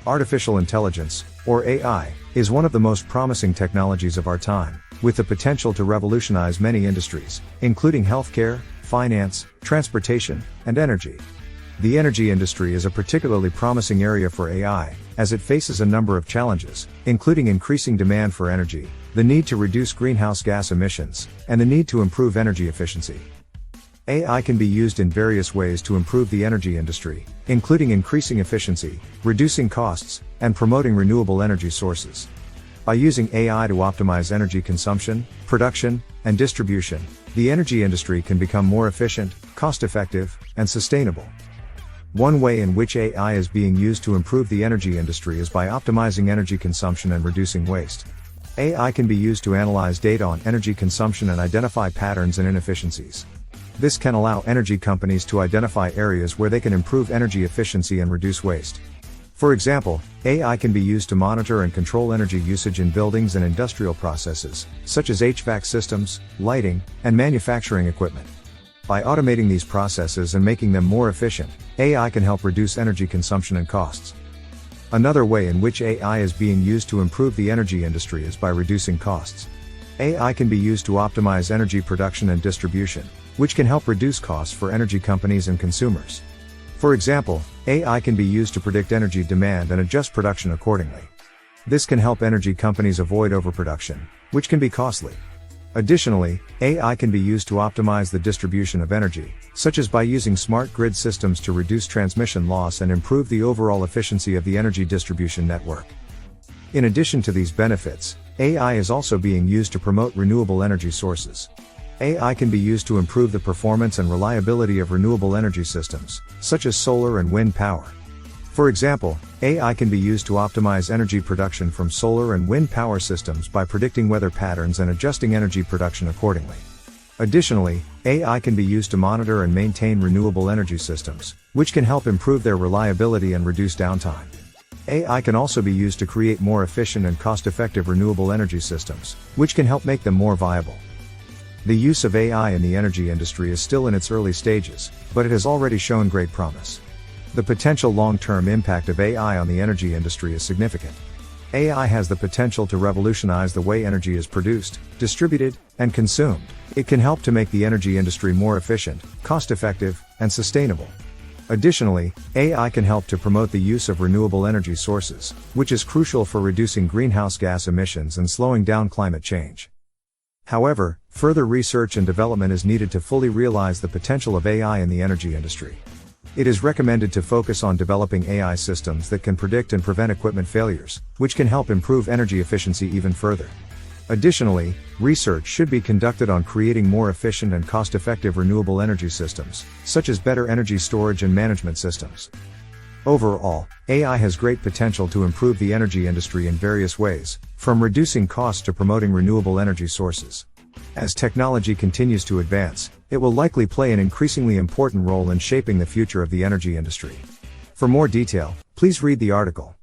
Artificial intelligence, or AI, is one of the most promising technologies of our time, with the potential to revolutionize many industries, including healthcare, finance, transportation, and energy. The energy industry is a particularly promising area for AI, as it faces a number of challenges, including increasing demand for energy, the need to reduce greenhouse gas emissions, and the need to improve energy efficiency. AI can be used in various ways to improve the energy industry, including increasing efficiency, reducing costs, and promoting renewable energy sources. By using AI to optimize energy consumption, production, and distribution, the energy industry can become more efficient, cost-effective, and sustainable. One way in which AI is being used to improve the energy industry is by optimizing energy consumption and reducing waste. AI can be used to analyze data on energy consumption and identify patterns and inefficiencies. This can allow energy companies to identify areas where they can improve energy efficiency and reduce waste. For example, AI can be used to monitor and control energy usage in buildings and industrial processes, such as HVAC systems, lighting, and manufacturing equipment. By automating these processes and making them more efficient, AI can help reduce energy consumption and costs. Another way in which AI is being used to improve the energy industry is by reducing costs. AI can be used to optimize energy production and distribution, which can help reduce costs for energy companies and consumers. For example, AI can be used to predict energy demand and adjust production accordingly. This can help energy companies avoid overproduction, which can be costly. Additionally, AI can be used to optimize the distribution of energy, such as by using smart grid systems to reduce transmission loss and improve the overall efficiency of the energy distribution network. In addition to these benefits, AI is also being used to promote renewable energy sources. AI can be used to improve the performance and reliability of renewable energy systems, such as solar and wind power. For example, AI can be used to optimize energy production from solar and wind power systems by predicting weather patterns and adjusting energy production accordingly. Additionally, AI can be used to monitor and maintain renewable energy systems, which can help improve their reliability and reduce downtime. AI can also be used to create more efficient and cost-effective renewable energy systems, which can help make them more viable. The use of AI in the energy industry is still in its early stages, but it has already shown great promise. The potential long-term impact of AI on the energy industry is significant. AI has the potential to revolutionize the way energy is produced, distributed, and consumed. It can help to make the energy industry more efficient, cost-effective, and sustainable. Additionally, AI can help to promote the use of renewable energy sources, which is crucial for reducing greenhouse gas emissions and slowing down climate change. However, further research and development is needed to fully realize the potential of AI in the energy industry. It is recommended to focus on developing AI systems that can predict and prevent equipment failures, which can help improve energy efficiency even further. Additionally, research should be conducted on creating more efficient and cost-effective renewable energy systems, such as better energy storage and management systems. Overall, AI has great potential to improve the energy industry in various ways, from reducing costs to promoting renewable energy sources. As technology continues to advance, it will likely play an increasingly important role in shaping the future of the energy industry. For more detail, please read the article.